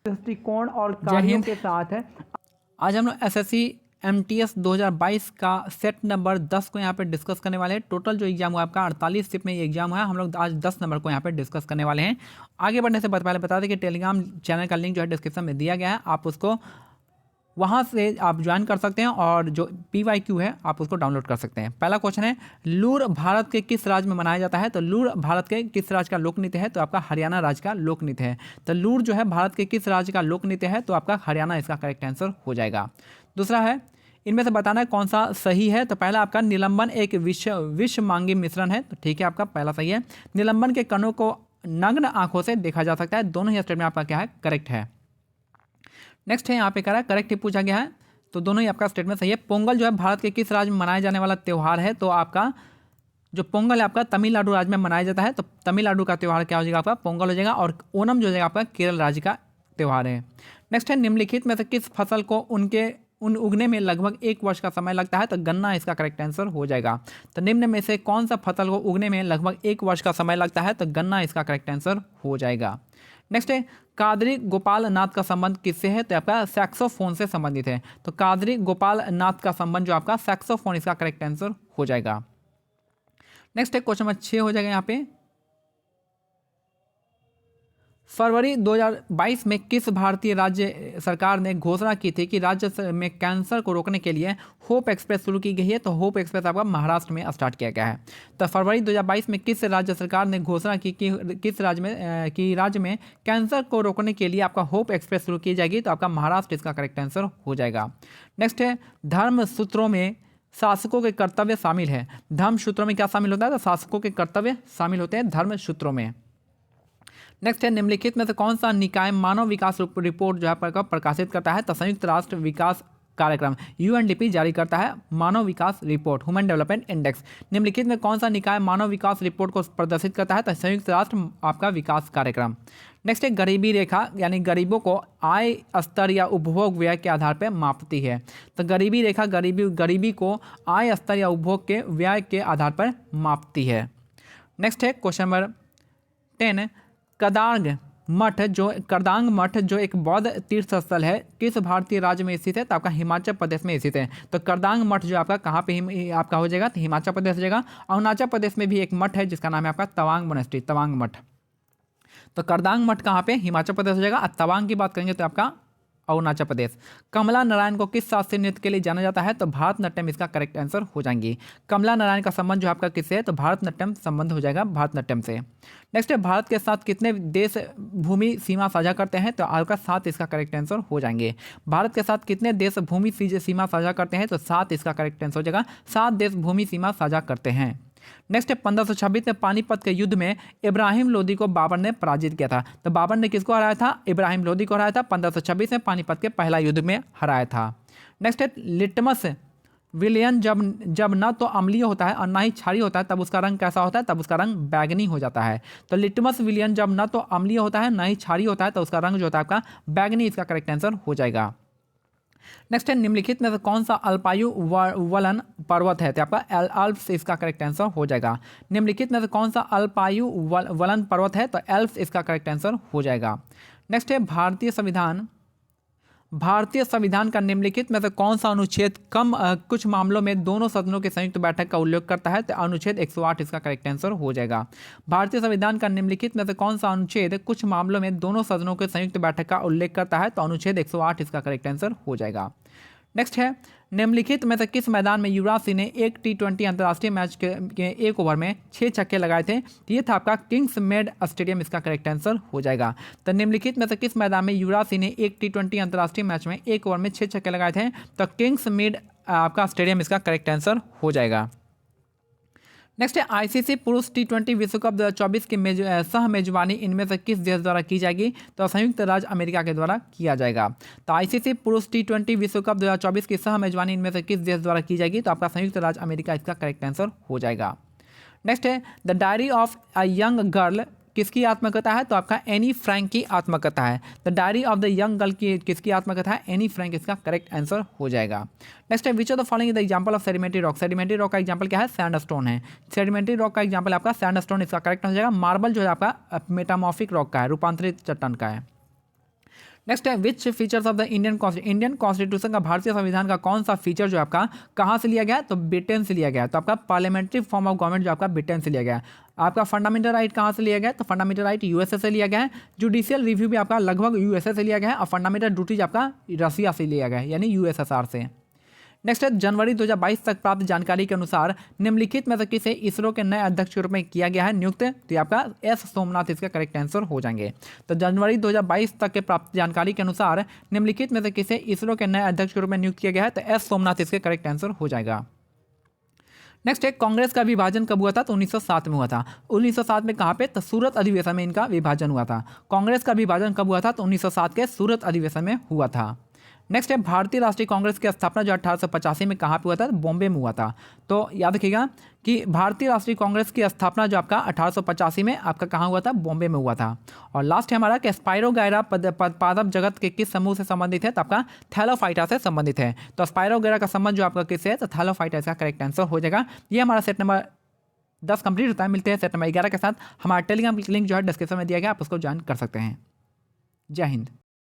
दृष्टिकोण और जय कार्यों हिंद। के साथ है। आज हम लोग एसएससी एमटीएस 2022 का सेट नंबर 10 को यहाँ पे डिस्कस करने वाले हैं। टोटल जो एग्जाम हुआ आपका 48 शिफ्ट में ये एग्जाम हुआ है। हम लोग आज 10 नंबर को यहाँ पे डिस्कस करने वाले हैं। आगे बढ़ने से पहले बता दें कि टेलीग्राम चैनल का लिंक जो है डिस्क्रिप्शन में दिया गया है, आप उसको वहाँ से आप ज्वाइन कर सकते हैं और जो PYQ है आप उसको डाउनलोड कर सकते हैं। पहला क्वेश्चन है, लूर भारत के किस राज्य में मनाया जाता है? तो लूर भारत के किस राज्य का लोक नृत्य है? तो आपका हरियाणा राज्य का लोक नृत्य है। तो लूर जो है भारत के किस राज्य का लोक नृत्य है? तो आपका हरियाणा इसका करेक्ट आंसर हो जाएगा। दूसरा है, इनमें से बताना है कौन सा सही है? तो पहला आपका निलंबन एक विश्व मांगी मिश्रण है, तो ठीक है, आपका पहला सही है। निलंबन के कणों को नग्न आंखों से देखा जा सकता है, दोनों ही स्टेटमेंट आपका क्या है? करेक्ट है। नेक्स्ट है यहाँ पे कह रहा है करेक्ट ही पूछा गया है, तो दोनों ही आपका स्टेटमेंट सही है। पोंगल जो है भारत के किस राज्य में मनाया जाने वाला त्यौहार है? तो आपका जो पोंगल है आपका तमिलनाडु राज्य में मनाया जाता है, तो तमिलनाडु का त्यौहार क्या हो जाएगा? आपका पोंगल हो जाएगा। और ओनम जो है आपका केरल राज्य का त्यौहार है। नेक्स्ट है, निम्नलिखित में से किस फसल को उन उगने में लगभग 1 वर्ष का समय लगता है? तो गन्ना इसका करेक्ट आंसर हो जाएगा। तो निम्न में से कौन सा फसल को उगने में लगभग 1 वर्ष का समय लगता है? तो गन्ना इसका करेक्ट आंसर हो जाएगा। नेक्स्ट है, कादरी गोपाल नाथ का संबंध किससे है? तो आपका सैक्सोफोन से संबंधित है। तो कादरी गोपाल नाथ का संबंध जो आपका सैक्सोफोन इसका करेक्ट आंसर हो जाएगा। नेक्स्ट है, क्वेश्चन नंबर 6 हो जाएगा यहाँ पे, फरवरी 2022 में किस भारतीय राज्य सरकार ने घोषणा की थी कि राज्य में कैंसर को रोकने के लिए होप एक्सप्रेस शुरू की गई है? तो होप एक्सप्रेस आपका महाराष्ट्र में स्टार्ट किया गया है। तो फरवरी 2022 में किस राज्य सरकार ने घोषणा की कि किस राज्य में कैंसर को रोकने के लिए आपका होप एक्सप्रेस शुरू की जाएगी? तो आपका महाराष्ट्र इसका करेक्ट आंसर हो जाएगा। नेक्स्ट है, धर्म सूत्रों में शासकों के कर्तव्य शामिल है। धर्म सूत्रों में क्या शामिल होता है? तो शासकों के कर्तव्य शामिल होते हैं धर्म सूत्रों में। नेक्स्ट है, निम्नलिखित में से कौन सा निकाय मानव विकास रिपोर्ट जो है प्रकाशित करता है? तो संयुक्त राष्ट्र विकास कार्यक्रम UNDP जारी करता है मानव विकास रिपोर्ट, ह्यूमन डेवलपमेंट इंडेक्स। निम्नलिखित में कौन सा निकाय मानव विकास रिपोर्ट को प्रदर्शित करता है? तो संयुक्त राष्ट्र आपका विकास कार्यक्रम। नेक्स्ट है, गरीबी रेखा यानी गरीबों को आय स्तर या उपभोग व्यय के आधार पर मापती है। तो गरीबी रेखा गरीबी को आय स्तर या उपभोग के व्यय के आधार पर मापती है। नेक्स्ट है, क्वेश्चन नंबर 10, करदांग मठ जो एक बौद्ध तीर्थ स्थल है किस भारतीय राज्य में स्थित है? तो आपका हिमाचल प्रदेश में स्थित है। तो करदांग मठ जो आपका कहाँ पे आपका हो जाएगा? तो हिमाचल प्रदेश हो जाएगा। अरुणाचल प्रदेश में भी एक मठ है जिसका नाम है आपका तवांग मोनेस्ट्री, तवांग मठ। तो करदांग मठ कहाँ पे? हिमाचल प्रदेश हो जाएगा। और तवांग की बात करेंगे तो आपका अरुणाचल प्रदेश। कमला नारायण को किस शास्त्रीय नृत्य के लिए जाना जाता है? तो भारतनाट्यम इसका करेक्ट आंसर हो जाएंगी। कमला नारायण का संबंध जो आपका किससे है? तो भारतनाट्यम संबंध हो जाएगा भारतनाट्यम से। नेक्स्ट है, भारत के साथ कितने देश भूमि सीमा साझा करते हैं? तो आपका 7 इसका करेक्ट आंसर हो जाएंगे। भारत के साथ कितने देश भूमि सीमा साझा करते हैं? तो 7 इसका करेक्ट आंसर हो जाएगा। 7 देश भूमि सीमा साझा करते हैं। नेक्स्ट है, 1526 में पानीपत के युद्ध में इब्राहिम लोदी को बाबर ने पराजित किया था। तो बाबर ने किसको हराया था? इब्राहिम लोदी को हराया था। 1526 में पानीपत के पहला युद्ध में हराया था। नेक्स्ट है, लिटमस विलयन जब न तो अम्लीय होता है और ना ही क्षारीय होता है तब उसका रंग कैसा होता है? तब उसका रंग बैगनी हो जाता है। तो लिटमस विलयन जब न तो अम्लीय होता है ना ही क्षारीय होता है तो उसका रंग जो होता है आपका बैगनी इसका करेक्ट आंसर हो जाएगा। नेक्स्ट है, निम्नलिखित में से कौन सा अल्पायु वलन पर्वत है? तो आपका एल्प्स इसका करेक्ट आंसर हो जाएगा। निम्नलिखित में से कौन सा अल्पायु वलन पर्वत है? तो एल्प्स इसका करेक्ट आंसर हो जाएगा। नेक्स्ट है, भारतीय संविधान का निम्नलिखित में से कौन सा अनुच्छेद कुछ मामलों में दोनों सदनों के संयुक्त बैठक का उल्लेख करता है? तो अनुच्छेद 108 इसका करेक्ट आंसर हो जाएगा। भारतीय संविधान का निम्नलिखित में से कौन सा अनुच्छेद कुछ मामलों में दोनों सदनों के संयुक्त बैठक का उल्लेख करता है? तो अनुच्छेद 108 इसका करेक्ट आंसर हो जाएगा। नेक्स्ट है, निम्नलिखित में से किस मैदान में युवराज सिंह ने एक T20 अंतर्राष्ट्रीय मैच के 1 ओवर में 6 छक्के लगाए थे? तो ये था आपका किंग्स मेड स्टेडियम इसका करेक्ट आंसर हो जाएगा। तो निम्नलिखित में से किस मैदान में युवराज सिंह ने एक T20 अंतर्राष्ट्रीय मैच में 1 ओवर में 6 छक्के लगाए थे? तो किंग्स मेड आपका स्टेडियम इसका करेक्ट आंसर हो जाएगा। नेक्स्ट है, ICC पुरुष T20 विश्व कप 2024 की सह मेजबानी इनमें से किस देश द्वारा की जाएगी? तो संयुक्त राज्य अमेरिका के द्वारा किया जाएगा। तो ICC पुरुष T20 विश्व कप 2024 की सह मेजबानी इनमें से किस देश द्वारा की जाएगी? तो आपका संयुक्त राज्य अमेरिका इसका करेक्ट आंसर हो जाएगा। नेक्स्ट है, the diary of a young girl किसकी आत्मकथा है? तो आपका एनी फ्रैंक की आत्मकथा है। The diary of the young girl की किसकी आत्मकथा है? एनी फ्रैंक इसका करेक्ट आंसर हो जाएगा। नेक्स्ट है, which of the following is the example of sedimentary rock? Sedimentary rock का एग्जांपल क्या है? सैंडस्टोन है। सेडिमेंट्री रॉक का एग्जांपल आपका सैंडस्टोन इसका करेक्ट हो जाएगा। मार्बल जो है आपका मेटामॉर्फिक रॉक का है, रूपांतरित चट्टान का है। नेक्स्ट है which features of the Indian constitution का, भारतीय संविधान का कौन सा फीचर जो है आपका कहाँ से लिया गया है, तो ब्रिटेन से लिया गया है। तो आपका पार्लियामेंट्री फॉर्म ऑफ गवर्नमेंट जो आपका ब्रिटेन से लिया गया है। आपका फंडामेंटल राइट कहाँ से लिया गया है, तो फंडामेंटल राइट यूएसए से लिया गया है। जुडिशियल रिव्यू भी आपका लगभग यूएसए से लिया गया है, और फंडामेंटल ड्यूटीज आपका रसिया से लिया गया है, यानी यूएसएसआर से। नेक्स्ट है जनवरी 2022 तक प्राप्त जानकारी के अनुसार निम्नलिखित में से किसे इसरो के नए अध्यक्ष के रूप में किया गया है नियुक्त, तो ये आपका एस सोमनाथ इसका करेक्ट आंसर हो जाएंगे। तो जनवरी 2022 तक के प्राप्त जानकारी के अनुसार निम्नलिखित में से किसे इसरो के नए अध्यक्ष के रूप में नियुक्त किया गया है, तो एस सोमनाथ इसके करेक्ट आंसर हो जाएगा। नेक्स्ट है कांग्रेस का विभाजन कब हुआ था, तो 1907 में हुआ था। 1907 में कहाँ पे, तो सूरत अधिवेशन में इनका विभाजन हुआ था। कांग्रेस का विभाजन कब हुआ था, तो 1907 के सूरत अधिवेशन में हुआ था। नेक्स्ट है भारतीय राष्ट्रीय कांग्रेस की स्थापना जो 1885 में कहाँ पे हुआ था, बॉम्बे में हुआ था। तो याद रखिएगा कि भारतीय राष्ट्रीय कांग्रेस की स्थापना जो आपका 1885 में आपका कहाँ हुआ था, बॉम्बे में हुआ था। और लास्ट है हमारा कि स्पाइरोगायरा पादप जगत के किस समूह से संबंधित है, तो आपका थैलोफाइटा से संबंधित है। तो स्पाइरोगायरा का संबंध जो आपका किससे है, तो थैलोफाइटा इसका करेक्ट आंसर हो जाएगा। ये हमारा सेट नंबर 10 कंप्लीट होता है। मिलते हैं सेट नंबर 11 के साथ। हमारा टेलीग्राम लिंक जो है डिस्क्रिप्शन में दिया गया, आप उसको ज्वाइन कर सकते हैं। जय हिंद।